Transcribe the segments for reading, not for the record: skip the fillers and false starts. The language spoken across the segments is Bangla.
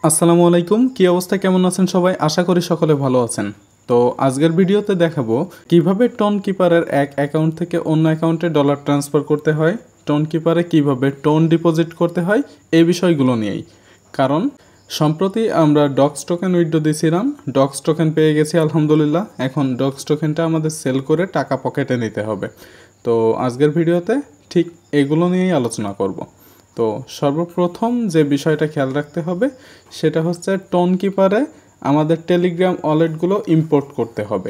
আসসালামু আলাইকুম, কি অবস্থা, কেমন আছেন সবাই? আশা করি সকলে ভালো আছেন। তো আজকের ভিডিওতে দেখাবো কিভাবে টোন কিপারের এক অ্যাকাউন্ট থেকে অন্য অ্যাকাউন্টে ডলার ট্রান্সফার করতে হয়, টোন কিপারে কিভাবে টোন ডিপোজিট করতে হয়, এই বিষয়গুলো নিয়েই। কারণ সম্প্রতি আমরা ডক্স টোকেন উইথড্র দিয়েছিলাম, ডক্স টোকেন পেয়ে গেছি আলহামদুলিল্লাহ। এখন ডক্স টোকেনটা আমাদের সেল করে টাকা পকেটে নিতে হবে। তো আজকের ভিডিওতে ঠিক এগুলো নিয়েই আলোচনা করব। তো সর্বপ্রথম যে বিষয়টা খেয়াল রাখতে হবে সেটা হচ্ছে টোন কিপারে আমাদের টেলিগ্রাম ওয়ালেটগুলো ইম্পোর্ট করতে হবে।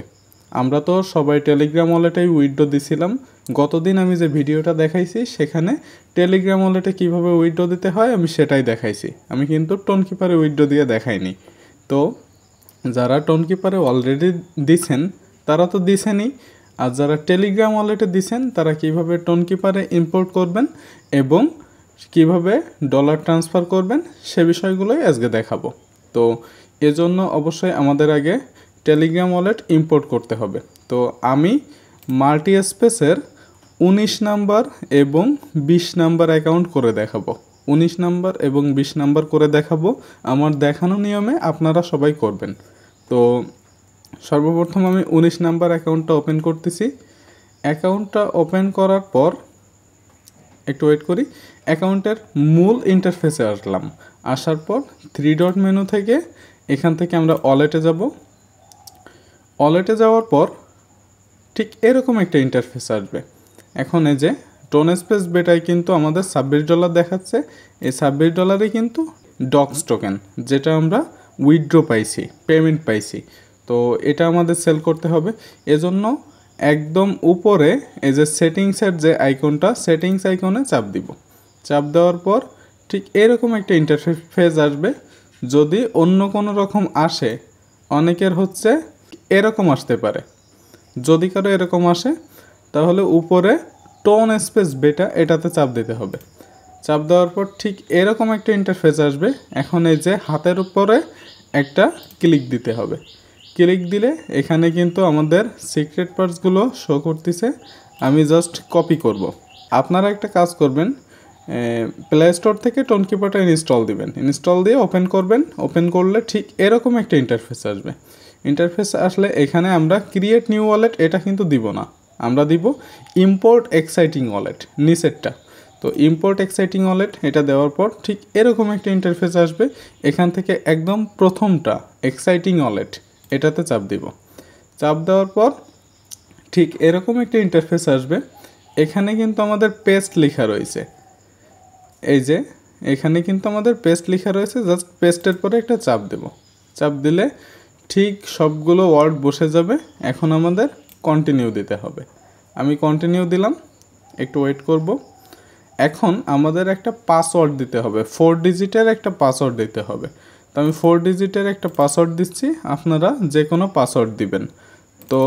আমরা তো সবাই টেলিগ্রাম ওয়ালেটেই উইথড্র দিছিলাম। গতদিন আমি যে ভিডিওটা দেখাইছি সেখানে টেলিগ্রাম ওয়ালেটে কীভাবে উইথড্র দিতে হয় আমি সেটাই দেখাইছি, আমি কিন্তু টোন কিপারে উইথড্র দিয়ে দেখাইনি। তো যারা টোন কিপারে অলরেডি দিছেন তারা তো দিছেনই, আর যারা টেলিগ্রাম ওয়ালেটে দিছেন তারা কীভাবে টোন কিপারে ইম্পোর্ট করবেন এবং কিভাবে ডলার ট্রান্সফার করবেন সে বিষয়গুলোই আজকে দেখাবো। তো এজন্য অবশ্যই আমাদের আগে টেলিগ্রাম ওয়ালেট ইম্পোর্ট করতে হবে। তো আমি মাল্টি স্পেসের 19 নাম্বার এবং 20 নাম্বার অ্যাকাউন্ট করে দেখাবো। 19 নাম্বার এবং 20 নাম্বার করে দেখাবো, আমার দেখানো নিয়মে আপনারা সবাই করবেন। তো সর্বপ্রথম আমি 19 নাম্বার অ্যাকাউন্টটা ওপেন করতেছি। অ্যাকাউন্টটা ওপেন করার পর একটু ওয়েট করি, অ্যাকাউন্টের মূল ইন্টারফেসে আসলাম। আসার পর 3 ডট মেনু থেকে এখান থেকে আমরা ওয়ালেটে যাব। ওয়ালেটে যাওয়ার পর ঠিক এরকম একটা ইন্টারফেস আসবে। এখন এই যে টোন স্পেস বেটায় কিন্তু আমাদের $26 দেখাচ্ছে, এই $26 কিন্তু ডক্স টোকেন, যেটা আমরা উইথড্র পাইছি, পেমেন্ট পাইছি। তো এটা আমাদের সেল করতে হবে। এজন্য একদম উপরে এই যে সেটিংসের যে আইকনটা, সেটিংস আইকনে চাপ দিব। চাপ দেওয়ার পর ঠিক এরকম একটা ইন্টারফেস আসবে। যদি অন্য কোনো রকম আসে, অনেকের হচ্ছে এরকম আসতে পারে, যদি কারো এরকম আসে তাহলে উপরে টোন স্পেস বেটা এটাতে চাপ দিতে হবে। চাপ দেওয়ার পর ঠিক এরকম একটা ইন্টারফেস আসবে। এখন এই যে হাতের উপরে একটা ক্লিক দিতে হবে। ক্লিক দিলে এখানে কিন্তু আমাদের সিক্রেট পার্টসগুলো শো করতেছে। আমি জাস্ট কপি করব। আপনারা একটা কাজ করবেন, প্লে স্টোর থেকে টোন কিপারটা ইনস্টল দিবেন, ইনস্টল দিয়ে ওপেন করবেন। ওপেন করলে ঠিক এরকম একটা ইন্টারফেস আসবে। ইন্টারফেস আসলে এখানে আমরা ক্রিয়েট নিউ ওয়ালেট এটা কিন্তু দিব না, আমরা দিব ইম্পোর্ট এক্সাইটিং ওয়ালেট, নিচেরটা। তো ইম্পোর্ট এক্সাইটিং ওয়ালেট এটা দেওয়ার পর ঠিক এরকম একটা ইন্টারফেস আসবে। এখান থেকে একদম প্রথমটা এক্সাইটিং ওয়ালেট এটাতে চাপ দিব। চাপ দেওয়ার পর ঠিক এরকম একটা ইন্টারফেস আসবে। এখানে কিন্তু আমাদের পেস্ট লেখা রয়েছে, এই যে এখানে কিন্তু আমাদের পেস্ট লেখা রয়েছে, জাস্ট পেস্টের পরে একটা চাপ দেব। চাপ দিলে ঠিক সবগুলো ওয়ার্ড বসে যাবে। এখন আমাদের কন্টিনিউ দিতে হবে। আমি কন্টিনিউ দিলাম, একটু ওয়েট করব। এখন আমাদের একটা পাসওয়ার্ড দিতে হবে, 4 ডিজিটের একটা পাসওয়ার্ড দিতে হবে। তো আমি 4 ডিজিটের একটা পাসওয়ার্ড দিচ্ছি, আপনারা যে কোনো পাসওয়ার্ড দিবেন। তো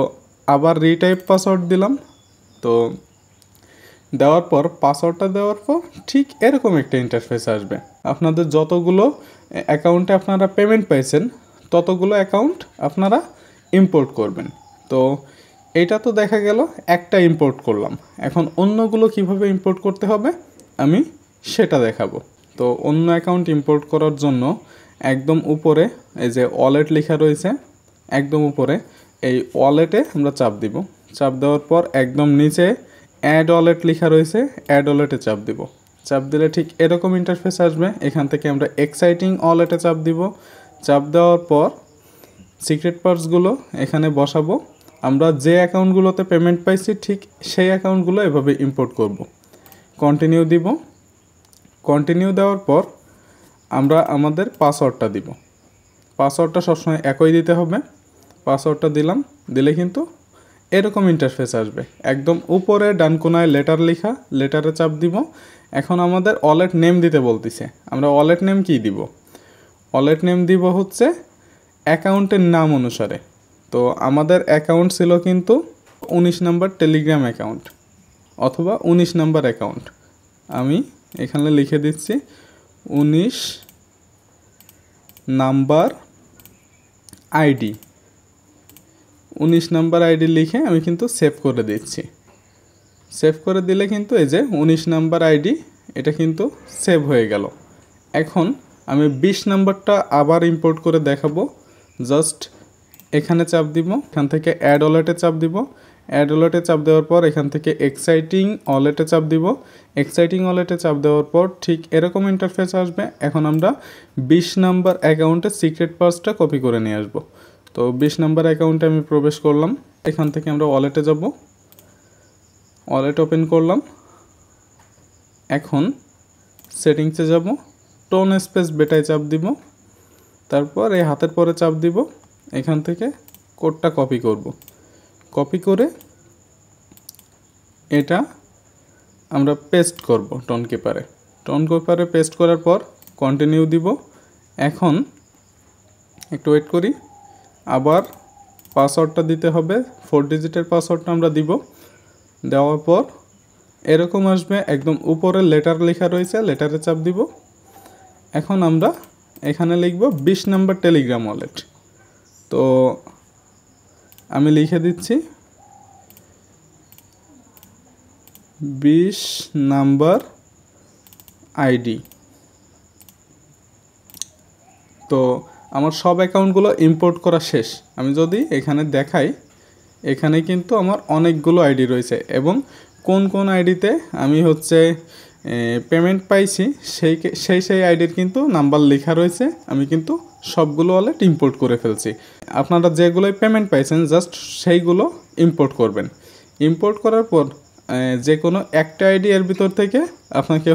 আবার রিটাইপ পাসওয়ার্ড দিলাম। তো দেওয়ার পর পাসওয়ার্ডটা দেওয়ার পর ঠিক এরকম একটা ইন্টারফেস আসবে। আপনাদের যতগুলো অ্যাকাউন্টে আপনারা পেমেন্ট পাইছেন ততগুলো অ্যাকাউন্ট আপনারা ইম্পোর্ট করবেন। তো এটা তো দেখা গেল একটা ইম্পোর্ট করলাম। এখন অন্যগুলো কিভাবে ইম্পোর্ট করতে হবে আমি সেটা দেখাবো। তো অন্য অ্যাকাউন্ট ইম্পোর্ট করার জন্য একদম উপরে এই যে ওয়ালেট লেখা রয়েছে, একদম উপরে এই ওয়ালেটে আমরা চাপ দিব। চাপ দেওয়ার পর একদম নিচে অ্যাড ওয়ালেট লেখা রয়েছে, অ্যাড ওয়ালেটে চাপ দিব। চাপ দিলে ঠিক এরকম ইন্টারফেস আসবে। এখান থেকে আমরা এক্সাইটিং ওয়ালেটে চাপ দিব। চাপ দেওয়ার পর সিক্রেট পার্টসগুলো এখানে বসাবো। আমরা যে অ্যাকাউন্টগুলোতে পেমেন্ট পাইছি ঠিক সেই অ্যাকাউন্টগুলো এভাবে ইম্পোর্ট করব। কন্টিনিউ দিব। কন্টিনিউ দেওয়ার পর আমরা আমাদের পাসওয়ার্ডটা দিব। পাসওয়ার্ডটা সবসময় একই দিতে হবে। পাসওয়ার্ডটা দিলাম, দিলে কিন্তু এরকম ইন্টারফেস আসবে। একদম উপরে ডান কোনায় লেটার লেখা, লেটারে চাপ দিব। এখন আমাদের ওয়ালেট নেম দিতে বলতেছে, আমরা ওয়ালেট নেম কি দিব? ওয়ালেট নেম দিব হচ্ছে অ্যাকাউন্টের নাম অনুসারে। তো আমাদের অ্যাকাউন্ট ছিল কিন্তু 19 নাম্বার টেলিগ্রাম অ্যাকাউন্ট অথবা 19 নাম্বার অ্যাকাউন্ট। আমি এখানে লিখে দিচ্ছি 19 নাম্বার আইডি। 19 নাম্বার আইডি লিখে আমি কিন্তু সেভ করে দিচ্ছি। সেভ করে দিলে কিন্তু এই যে 19 নাম্বার আইডি এটা কিন্তু সেভ হয়ে গেল। এখন আমি 20 নাম্বারটা আবার ইম্পোর্ট করে দেখাবো। জাস্ট এখানে চাপ দিব, এখান থেকে অ্যাড ওয়ালেটে চাপ দিব। অ্যাড ওয়ালেটে চাপ দেওয়ার পর এখান থেকে এক্সাইটিং ওয়ালেটে চাপ দিব। এক্সাইটিং ওয়ালেটে চাপ দেওয়ার পর ঠিক এরকম ইন্টারফেস আসবে। এখন আমরা 20 নাম্বার অ্যাকাউন্টের সিক্রেট পাসটা কপি করে নিয়ে আসবো। তো 20 নাম্বার অ্যাকাউন্টে আমি প্রবেশ করলাম। এখান থেকে আমরা ওয়ালেটে যাব, ওয়ালেট ওপেন করলাম। এখন সেটিংসে যাব, টোন স্পেস বেটায় চাপ দিব, তারপর এই হাতের পরে চাপ দিব। এখান থেকে কোডটা কপি করব, কপি করে এটা আমরা পেস্ট করব টোন কিপারে পেস্ট করার পর কন্টিনিউ দিব। এখন একটু ওয়েট করি, আবার পাসওয়ার্ডটা দিতে হবে, 4 ডিজিটের পাসওয়ার্ডটা আমরা দিব। দেওয়ার পর এরকম আসবে, একদম উপরে লেটার লেখা রয়েছে, লেটারে চাপ দিব। এখন আমরা এখানে লিখব 20 নাম্বার টেলিগ্রাম ওয়ালেট। তো আমি লিখে দিচ্ছি 20 নাম্বার আইডি। তো আমার সব অ্যাকাউন্টগুলো ইম্পোর্ট করা শেষ। আমি যদি এখানে দেখাই, এখানে কিন্তু আমার অনেকগুলো আইডি রয়েছে এবং কোন কোন আইডিতে আমি পেমেন্ট পাইছি সেই আইডির কিন্তু নাম্বার লেখা রয়েছে। আমি কিন্তু সবগুলো ওয়ালেট ইম্পোর্ট করে ফেলছি। আপনারা যেগুলোই পেমেন্ট পাইছেন জাস্ট সেইগুলো ইম্পোর্ট করবেন। ইম্পোর্ট করার পর যে কোনো একটা আইডি এর ভিতর থেকে আপনাকে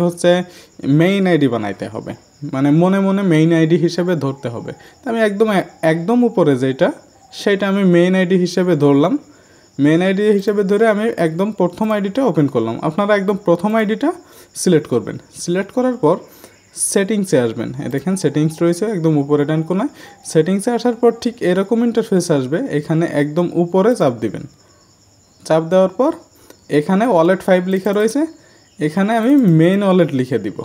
মেইন আইডি বানাইতে হবে, মানে মনে মনে মেইন আইডি হিসেবে ধরতে হবে। তো আমি একদম উপরে যেটা সেটা আমি মেইন আইডি হিসেবে ধরলাম। মেইন আইডি হিসেবে ধরে আমি একদম প্রথম আইডিটা ওপেন করলাম। আপনারা একদম প্রথম আইডিটা সিলেক্ট করবেন। সিলেক্ট করার পর সেটিংসে আসবেন। দেখেন সেটিংস রয়েছে একদম উপরে ডান কোনায়। সেটিংসে আসার পর ঠিক এরকম ইন্টারফেস আসবে। এখানে একদম উপরে চাপ দিবেন। চাপ দেওয়ার পর এখানে ওয়ালেট 5 লেখা রয়েছে, এখানে আমি মেইন ওয়ালেট লিখে দিব।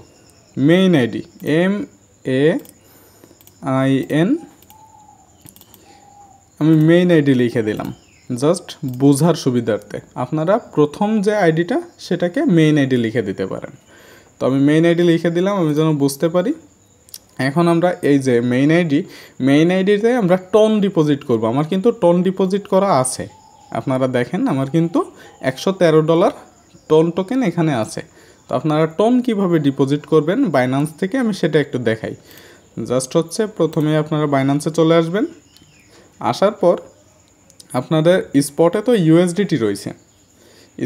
মেইন আইডি MAIN, আমি মেইন আইডি লিখে দিলাম জাস্ট বোঝার সুবিধার্থে। আপনারা প্রথম যে আইডিটা সেটাকে মেইন আইডি লিখে দিতে পারেন। তো আমি মেইন আইডি লিখে দিলাম আমি যেন বুঝতে পারি। এখন আমরা এই যে মেইন আইডিতে আমরা টোন ডিপোজিট করব। আমার কিন্তু টোন ডিপোজিট করা আছে, আপনারা দেখেন আমার কিন্তু $113 টোন টোকেন এখানে আছে। তো আপনারা টোন কিভাবে ডিপোজিট করবেন বাইন্যান্স থেকে আমি সেটা একটু দেখাই। জাস্ট প্রথমে আপনারা বাইন্যান্সে চলে আসবেন। আসার পর আপনাদের স্পটে তো ইউএসডিটি রয়েছে,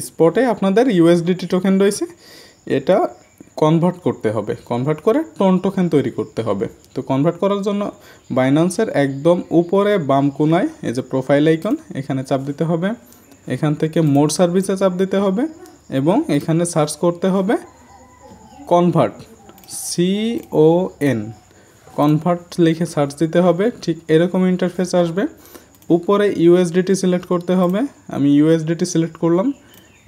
স্পটে আপনাদের ইউএসডিটি টোকেন রয়েছে, এটা কনভার্ট করতে হবে। কনভার্ট করে টোন টোকেন তৈরি করতে হবে। তো কনভার্ট করার জন্য বাইন্যান্সের একদম উপরে বাম কোনায় এই যে প্রোফাইল আইকন, এখানে চাপ দিতে হবে। এখান থেকে মোর সার্ভিসে চাপ দিতে হবে এবং এখানে সার্চ করতে হবে কনভার্ট, CON, কনভার্ট লিখে সার্চ দিতে হবে। ঠিক এরকম ইন্টারফেস আসবে। উপরে ইউএসডিটি সিলেক্ট করতে হবে, আমি ইউএসডিটি সিলেক্ট করলাম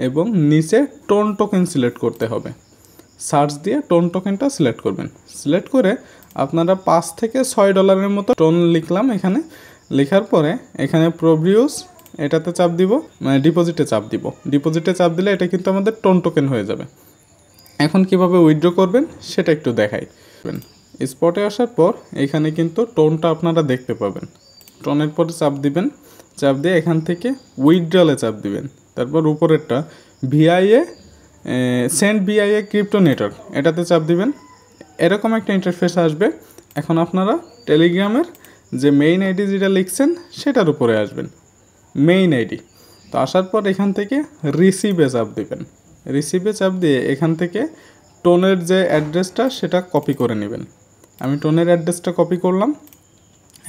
এবং নিচে টোন টোকেন সিলেক্ট করতে হবে। সার্চ দিয়ে টোন টোকেনটা সিলেক্ট করবেন। সিলেক্ট করে আপনারা $5 থেকে $6 মতো টোন লিখলাম। এখানে লেখার পরে এখানে প্রভিউস এটাতে চাপ দিব, মানে ডিপোজিটে চাপ দিব। ডিপোজিটে চাপ দিলে এটা কিন্তু আমাদের টোন টোকেন হয়ে যাবে। এখন কিভাবে উইথড্র করবেন সেটা একটু দেখাই। স্পটে আসার পর এখানে কিন্তু টোনটা আপনারা দেখতে পাবেন। টোনের পরে চাপ দিবেন, চাপ দিয়ে এখান থেকে উইথড্রলে চাপ দিবেন। তারপর উপরেরটা সেন্ড VIA ক্রিপ্টো নেটওয়ার্ক, এটাতে চাপ দিবেন। এরকম একটা ইন্টারফেস আসবে। এখন আপনারা টেলিগ্রামের যে মেইন আইডি যেটা লিখছেন সেটার উপরে আসবেন, মেইন আইডি। তো আসার পর এখান থেকে রিসিভে চাপ দিবেন। রিসিভে চাপ দিয়ে এখান থেকে টোনের যে অ্যাড্রেসটা সেটা কপি করে নেবেন। আমি টোনের অ্যাড্রেসটা কপি করলাম।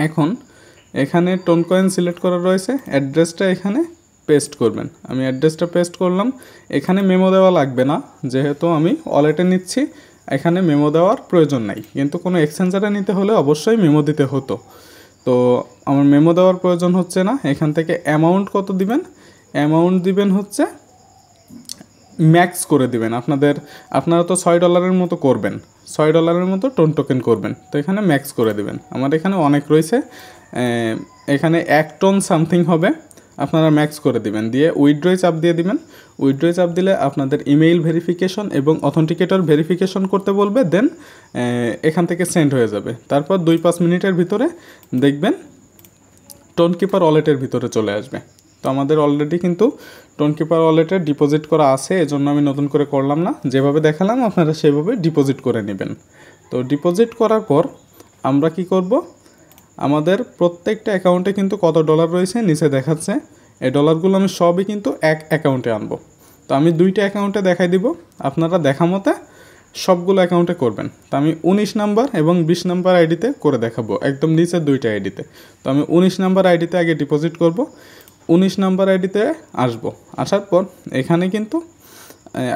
এখন এখানে টোন কয়েন সিলেক্ট করা রয়েছে, অ্যাড্রেসটা এখানে পেস্ট করবেন। আমি অ্যাড্রেসটা পেস্ট করলাম। এখানে মেমো দেওয়া লাগবে না, যেহেতু আমি ওয়ালেটে নিচ্ছি এখানে মেমো দেওয়ার প্রয়োজন নাই। কিন্তু কোনো এক্সচেঞ্জারে নিতে হলে অবশ্যই মেমো দিতে হতো। তো আমার মেমো দেওয়ার প্রয়োজন হচ্ছে না। এখান থেকে অ্যামাউন্ট কত দিবেন, অ্যামাউন্ট দিবেন ম্যাক্স করে দিবেন। আপনারা তো $6 মতো করবেন, $6 মতো টোন টোকেন করবেন। তো এখানে ম্যাক্স করে দিবেন। আমার এখানে অনেক রয়েছে, এখানে 1 টোন সামথিং হবে। আপনারা ম্যাক্স করে দিবেন, দিয়ে উইথড্রয়ে চাপ দিয়ে দিবেন। উইথড্রয়ে চাপ দিলে আপনাদের ইমেইল ভেরিফিকেশন এবং অথেন্টিকেটর ভেরিফিকেশন করতে বলবে, দেন এখান থেকে সেন্ড হয়ে যাবে। তারপর 2-5 মিনিটের ভিতরে দেখবেন টোনকিপার ওয়ালেটের ভিতরে চলে আসবে। তো আমাদের অলরেডি কিন্তু টোনকিপার ওয়ালেটে ডিপোজিট করা আছে, এজন্য আমি নতুন করে করলাম না, যেভাবে দেখালাম আপনারা সেভাবে ডিপোজিট করে নেবেন। তো ডিপোজিট করার পর আমরা কি করব, আমাদের প্রত্যেকটা অ্যাকাউন্টে কিন্তু কত ডলার রয়েছে নিচে দেখাচ্ছে। এই ডলারগুলো আমি সবই কিন্তু এক অ্যাকাউন্টে আনবো। তো আমি 2টা অ্যাকাউন্টে দেখাই দিব, আপনারা দেখা মতে সবগুলো অ্যাকাউন্টে করবেন। তো আমি 19 নাম্বার এবং 20 নাম্বার আইডিতে করে দেখাবো, একদম নিচের 2টা আইডিতে। তো আমি 19 নাম্বার আইডিতে আগে ডিপোজিট করব, 19 নাম্বার আইডিতে আসবো। আসার পর এখানে কিন্তু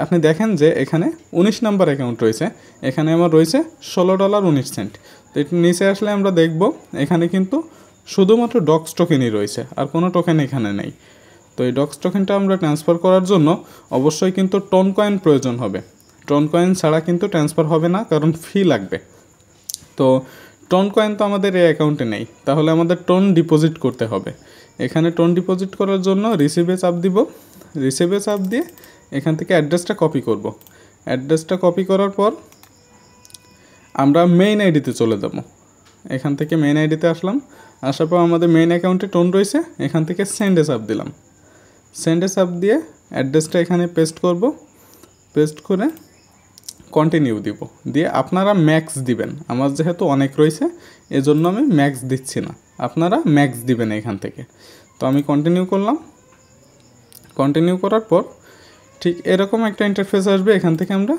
আপনি দেখেন যে এখানে 19 নাম্বার অ্যাকাউন্ট রয়েছে, এখানে আমার রয়েছে $16.19। তো একটু নিচে আসলে আমরা দেখব এখানে কিন্তু শুধুমাত্র ডক্স টোকেনই রয়েছে, আর কোনো টোকেন এখানে নেই। তো এই ডক্স টোকেনটা আমরা ট্রান্সফার করার জন্য অবশ্যই কিন্তু টোন কয়েন প্রয়োজন হবে। টোন কয়েন ছাড়া কিন্তু ট্রান্সফার হবে না, কারণ ফি লাগবে। তো টোন কয়েন তো আমাদের এই অ্যাকাউন্টে নেই, তাহলে আমাদের টোন ডিপোজিট করতে হবে। এখানে টোন ডিপোজিট করার জন্য রিসিভে চাপ দিব, রিসিভে চাপ দিয়ে এখান থেকে অ্যাড্রেসটা কপি করব। অ্যাড্রেসটা কপি করার পর আমরা মেইন আইডিতে চলে যাব। এখান থেকে মেইন আইডিতে আসলাম, আসার পর আমাদের মেইন অ্যাকাউন্টে টোন রয়েছে, এখান থেকে সেন্ডে চাপ দিলাম। সেন্ডে চাপ দিয়ে অ্যাড্রেসটা এখানে পেস্ট করব, পেস্ট করে কন্টিনিউ দিব, দিয়ে আপনারা ম্যাক্স দিবেন। আমার যেহেতু অনেক রয়েছে এজন্য আমি ম্যাক্স দিচ্ছি না, আপনারা ম্যাক্স দিবেন এখান থেকে। তো আমি কন্টিনিউ করলাম। কন্টিনিউ করার পর ঠিক এরকম একটা ইন্টারফেস আসবে, এখান থেকে আমরা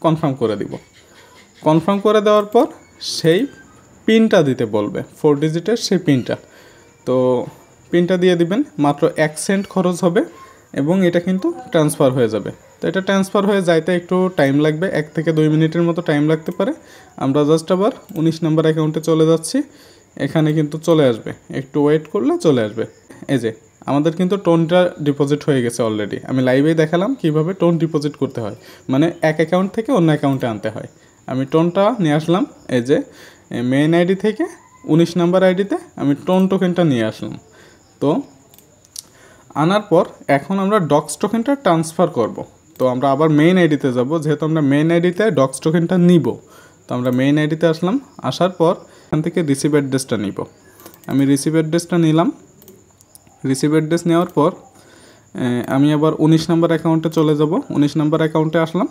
কনফার্ম করে দিব। কনফার্ম করে দেওয়ার পর সেই পিনটা দিতে বলবে, 4 ডিজিটের সেই পিনটা। তো পিনটা দিয়ে দিবেন, মাত্র 1 সেন্ট খরচ হবে এবং এটা কিন্তু ট্রান্সফার হয়ে যাবে। তো এটা ট্রান্সফার হয়ে যাইতে একটু টাইম লাগবে, 1 থেকে 2 মিনিটের মতো টাইম লাগতে পারে। আমরা জাস্ট আবার 19 নাম্বার অ্যাকাউন্টে চলে যাচ্ছি, এখানে কিন্তু চলে আসবে, একটু ওয়েট করলে চলে আসবে। এই যে আমাদের কিন্তু টোনটা ডিপোজিট হয়ে গেছে অলরেডি। আমি লাইভেই দেখালাম কিভাবে টোন ডিপোজিট করতে হয়, মানে এক অ্যাকাউন্ট থেকে অন্য অ্যাকাউন্টে আনতে হয়। আমি টোনটা নিয়ে আসলাম, এই যে মেইন আইডি থেকে 19 নাম্বার আইডিতে আমি টোন টোকেনটা নিয়ে আসলাম। তো আনার পর এখন আমরা ডক্স টোকেনটা ট্রান্সফার করব। তো আমরা আবার মেইন আইডিতে যাব, যেহেতু আমরা মেইন আইডিতে ডক্স টোকেনটা নিব। তো আমরা মেইন আইডিতে আসলাম, আসার পর এখান থেকে রিসিভ অ্যাড্রেসটা নিব। আমি রিসিভ অ্যাড্রেসটা নিলাম। রিসিভ অ্যাড্রেস নেওয়ার পর আমি আবার 19 নাম্বার অ্যাকাউন্টে চলে যাব। 19 নাম্বার অ্যাকাউন্টে আসলাম,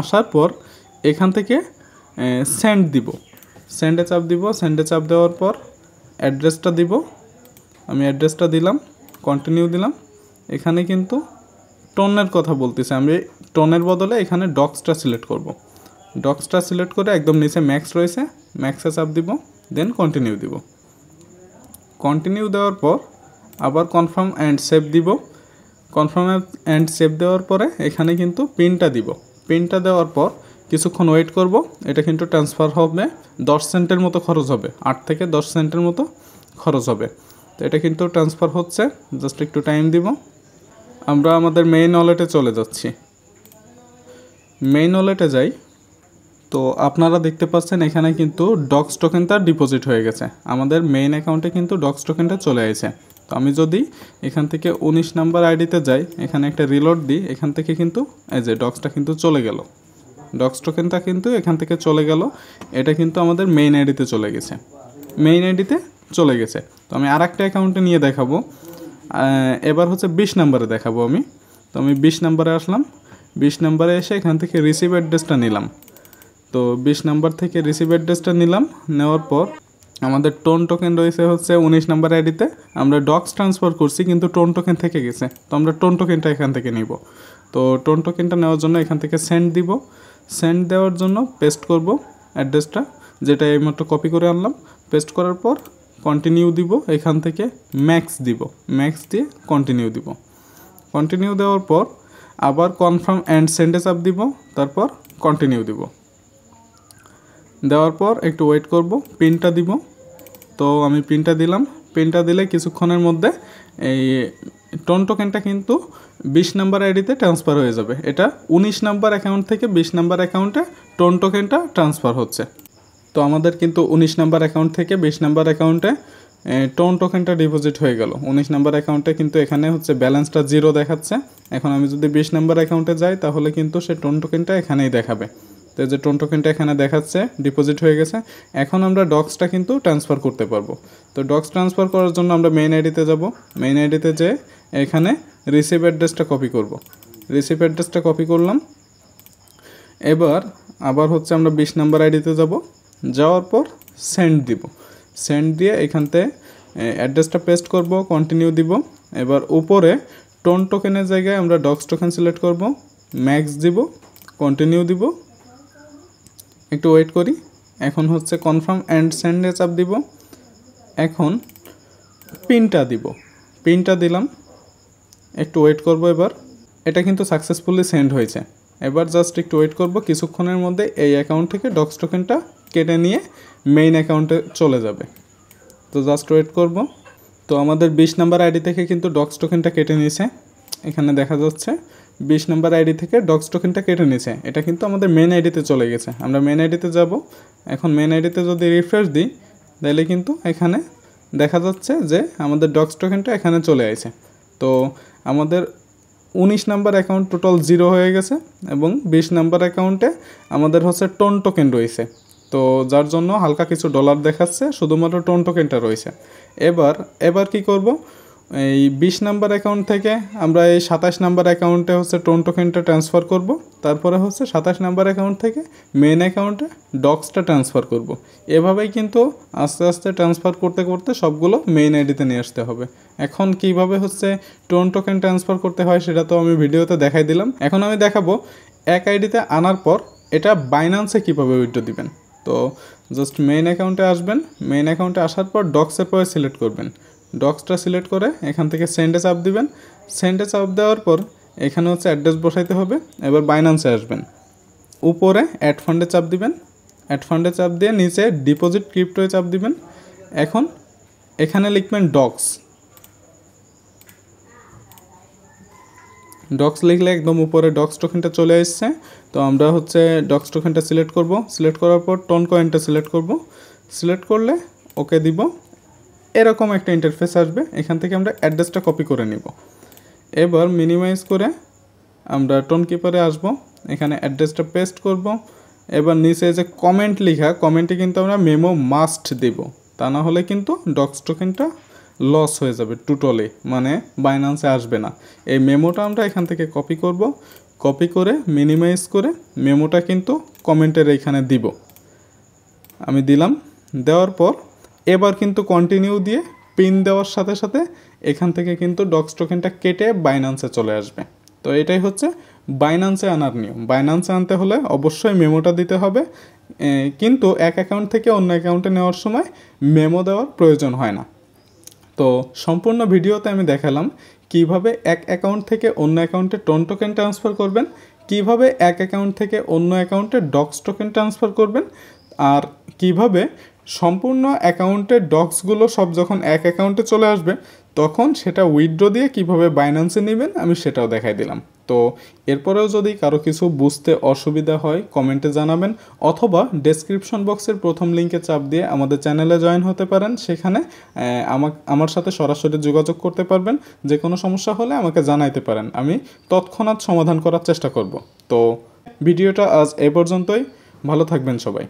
আসার পর এখান থেকে সেন্ড দিব, সেন্ডে চাপ দিব। সেন্ডে চাপ দেওয়ার পর অ্যাড্রেসটা দিব, আমি অ্যাড্রেসটা দিলাম, কন্টিনিউ দিলাম। এখানে কিন্তু টোনের কথা বলতেছে, আমি টোনের বদলে এখানে ডক্সটা সিলেক্ট করব। ডক্সটা সিলেক্ট করে একদম নিচে ম্যাক্স রয়েছে, ম্যাক্সে চাপ দিব, দেন কন্টিনিউ দিব। কন্টিনিউ দেওয়ার পর আবার কনফার্ম অ্যান্ড সেভ দিব। কনফার্ম অ্যান্ড সেভ দেওয়ার পরে এখানে কিন্তু পিনটা দিব। পিনটা দেওয়ার পর কিছুক্ষণ ওয়েট করব, এটা কিন্তু ট্রান্সফার হবে। 10 সেন্টের মতো খরচ হবে, 8 থেকে 10 সেন্টের মতো খরচ হবে। তো এটা কিন্তু ট্রান্সফার হচ্ছে, জাস্ট একটু টাইম দিব। আমরা আমাদের মেইন ওয়ালেটে চলে যাচ্ছি। মেইন ওয়ালেটে যাই, তো আপনারা দেখতে পাচ্ছেন এখানে কিন্তু ডক্স টোকেনটা ডিপোজিট হয়ে গেছে। আমাদের মেইন অ্যাকাউন্টে কিন্তু ডক্স টোকেনটা চলে আসে। তো আমি যদি এখান থেকে 19 নাম্বার আইডিতে যাই, এখানে একটা রিলোড দিই, এখান থেকে কিন্তু এই যে ডক্সটা কিন্তু চলে গেল, ডক্স টোকেনটা কিন্তু এখান থেকে চলে গেল। এটা কিন্তু আমাদের মেইন আইডিতে চলে গেছে, মেইন আইডিতে চলে গেছে। তো আমি আরেকটা অ্যাকাউন্টে নিয়ে দেখাবো, এবার হচ্ছে 20 নাম্বারে দেখাবো আমি। তো আমি 20 নাম্বারে আসলাম, 20 নাম্বারে এসে এখান থেকে রিসিভ অ্যাড্রেসটা নিলাম। তো 20 নাম্বার থেকে রিসিভ অ্যাড্রেসটা নিলাম, নেওয়ার পর আমাদের টোন টোকেন রয়েছে হচ্ছে 19 নাম্বার আইডিতে। আমরা ডক্স ট্রান্সফার করছি কিন্তু টোন টোকেন থেকে গেছে, তো আমরা টোন টোকেনটা এখান থেকে নিব। তো টোন টোকেনটা নেওয়ার জন্য এখান থেকে সেন্ড দিব। সেন্ড দেওয়ার জন্য পেস্ট করব অ্যাড্রেসটা, যেটা এইমাত্র কপি করে আনলাম। পেস্ট করার পর কন্টিনিউ দিব, এখান থেকে ম্যাক্স দিব, ম্যাক্স দিয়ে কন্টিনিউ দিব। কন্টিনিউ দেওয়ার পর আবার কনফার্ম অ্যান্ড সেন্ডে চাপ দিব, তারপর কন্টিনিউ দিব। দেওয়ার পর একটু ওয়েট করব, পিনটা দিব। তো আমি পিনটা দিলাম। পিনটা দিলে কিছুক্ষণের মধ্যে এই টোন টোকেনটা কিন্তু 20 নাম্বার আইডিতে ট্রান্সফার হয়ে যাবে। এটা 19 নাম্বার অ্যাকাউন্ট থেকে 20 নাম্বার অ্যাকাউন্টে টোন টোকেনটা ট্রান্সফার হচ্ছে। তো আমাদের কিন্তু 19 নাম্বার অ্যাকাউন্ট থেকে 20 নাম্বার অ্যাকাউন্টে টোন টোকেনটা ডিপোজিট হয়ে গেল 19 নাম্বার অ্যাকাউন্টে, কিন্তু এখানে হচ্ছে ব্যালেন্সটা 0 দেখাচ্ছে। এখন আমি যদি 20 নাম্বার অ্যাকাউন্টে যাই তাহলে কিন্তু সে টোন টোকেনটা এখানেই দেখাবে। তো এই যে টোন টোকেনটা এখানে দেখাচ্ছে ডিপোজিট হয়ে গেছে। এখন আমরা ডক্সটা কিন্তু ট্রান্সফার করতে পারবো। তো ডক্স ট্রান্সফার করার জন্য আমরা মেইন আইডিতে যাব। মেইন আইডিতে যেয়ে এখানে রিসিভ অ্যাড্রেসটা কপি করব। রিসিভ অ্যাড্রেসটা কপি করলাম। এবার আবার হচ্ছে আমরা 20 নাম্বার আইডিতে যাব। যাওয়ার পর সেন্ড দিব। সেন্ড দিয়ে এখানতে অ্যাড্রেসটা পেস্ট করব, কন্টিনিউ দিব। এবার উপরে টোন টোকেনের জায়গায় আমরা ডক্স টোকেন সিলেক্ট করব, ম্যাক্স দিব, কন্টিনিউ দিব। একটু ওয়েট করি। এখন হচ্ছে কনফার্ম অ্যান্ড সেন্ডে চাপ দিব। এখন পিনটা দিব, পিনটা দিলাম। একটু ওয়েট করব। এবার এটা কিন্তু সাকসেসফুলি সেন্ড হয়েছে। এবার জাস্ট একটু ওয়েট করব, কিছুক্ষণের মধ্যে এই অ্যাকাউন্ট থেকে ডক্স টোকেনটা কেটে নিয়ে মেইন অ্যাকাউন্টে চলে যাবে। তো জাস্ট ওয়েট করব। তো আমাদের 20 নাম্বার আইডি থেকে কিন্তু ডক্স টোকেনটা কেটে নিয়েছে। এখানে দেখা যাচ্ছে 20 নাম্বার আইডি থেকে ডক্স টোকেনটা কেটে নিয়েছে। এটা কিন্তু আমাদের মেইন আইডিতে চলে গেছে। আমরা মেইন আইডিতে যাব। এখন মেইন আইডিতে যদি রিফ্রেশ দিই তাহলে কিন্তু এখানে দেখা যাচ্ছে যে আমাদের ডক্স টোকেনটা এখানে চলে আসে। তো আমাদের 19 নাম্বার অ্যাকাউন্ট টোটাল 0 হয়ে গেছে এবং 20 নাম্বার অ্যাকাউন্টে আমাদের হচ্ছে টোন টোকেন রয়েছে। তো যার জন্য হালকা কিছু ডলার দেখাচ্ছে, শুধুমাত্র টোন টোকেনটা রয়েছে। এবার কি করব, এই 20 নাম্বার অ্যাকাউন্ট থেকে আমরা এই 27 নাম্বার অ্যাকাউন্টে হচ্ছে টোন টোকেনটা ট্রান্সফার করব। তারপরে হচ্ছে 27 নাম্বার অ্যাকাউন্ট থেকে মেন অ্যাকাউন্টে ডক্সটা ট্রান্সফার করব। এভাবেই কিন্তু আস্তে আস্তে ট্রান্সফার করতে করতে সবগুলো মেইন আইডিতে নিয়ে আসতে হবে। এখন কিভাবে হচ্ছে টোন টোকেন ট্রান্সফার করতে হয় সেটা তো আমি ভিডিওতে দেখাই দিলাম। এখন আমি দেখাবো এক আইডিতে আনার পর এটা বাইন্যান্সে কীভাবে উইথড্র দিবেন। তো জাস্ট মেইন অ্যাকাউন্টে আসবেন। মেইন অ্যাকাউন্টে আসার পর ডক্সের পরে সিলেক্ট করবেন। ডক্সটা সিলেক্ট করে এখান থেকে সেন্ডে চাপ দিবেন। সেন্ডে চাপ দেওয়ার পর এখানে হচ্ছে অ্যাড্রেস বসাইতে হবে। এবার বাইন্যান্সে আসবেন। উপরে অ্যাড ফান্ডে চাপ দিবেন। অ্যাড ফান্ডে চাপ দিয়ে নিচে ডিপোজিট ক্রিপ্টোয় চাপ দিবেন। এখন এখানে লিখবেন ডক্স। ডক্স লিখলে একদম উপরে ডক্স টোকেনটা চলে আসছে। তো আমরা হচ্ছে ডক্স টোকেনটা সিলেক্ট করব। সিলেক্ট করার পর টোন কয়েনটা সিলেক্ট করব। সিলেক্ট করলে ওকে দিব। এরকম একটা ইন্টারফেস আসবে। এখান থেকে আমরা অ্যাড্রেসটা কপি করে নিব। এবার মিনিমাইজ করে আমরা টোন কিপারে আসব। এখানে অ্যাড্রেসটা পেস্ট করব। এবার নিচে যে কমেন্ট লেখা, কমেন্টে কিন্তু আমরা মেমো মাস্ট দেব, তা না হলে কিন্তু ডক্স টোকেনটা লস হয়ে যাবে টোটালি, মানে বাইন্যান্সে আসবে না। এই মেমোটা আমরা এখান থেকে কপি করব। কপি করে মিনিমাইজ করে মেমোটা কিন্তু কমেন্টের এইখানে দিব। আমি দিলাম। দেওয়ার পর এবার কিন্তু কন্টিনিউ দিয়ে পিন দেওয়ার সাথে সাথে এখান থেকে কিন্তু ডক্স টোকেনটা কেটে বাইন্যান্সে চলে আসবে। তো এটাই হচ্ছে বাইন্যান্সে আনার নিয়ম। বাইন্যান্সে আনতে হলে অবশ্যই মেমোটা দিতে হবে, কিন্তু এক অ্যাকাউন্ট থেকে অন্য অ্যাকাউন্টে নেওয়ার সময় মেমো দেওয়ার প্রয়োজন হয় না। তো সম্পূর্ণ ভিডিওতে আমি দেখালাম কিভাবে এক অ্যাকাউন্ট থেকে অন্য অ্যাকাউন্টে টোন টোকেন ট্রান্সফার করবেন, কিভাবে এক অ্যাকাউন্ট থেকে অন্য অ্যাকাউন্টে ডক্স টোকেন ট্রান্সফার করবেন, আর কিভাবে সম্পূর্ণ অ্যাকাউন্টের ডক্সগুলো সব যখন এক অ্যাকাউন্টে চলে আসবে তখন সেটা উইথড্র দিয়ে কিভাবে বাইন্যান্সে নেবেন আমি সেটাও দেখাই দিলাম। তো এরপরেও যদি কারো কিছু বুঝতে অসুবিধা হয় কমেন্টে জানাবেন, অথবা ডেসক্রিপশন বক্সের প্রথম লিঙ্কে চাপ দিয়ে আমাদের চ্যানেলে জয়েন হতে পারেন। সেখানে আমার সাথে সরাসরি যোগাযোগ করতে পারবেন। যে কোনো সমস্যা হলে আমাকে জানাইতে পারেন, আমি তৎক্ষণাৎ সমাধান করার চেষ্টা করব। তো ভিডিওটা আজ এ পর্যন্তই। ভালো থাকবেন সবাই।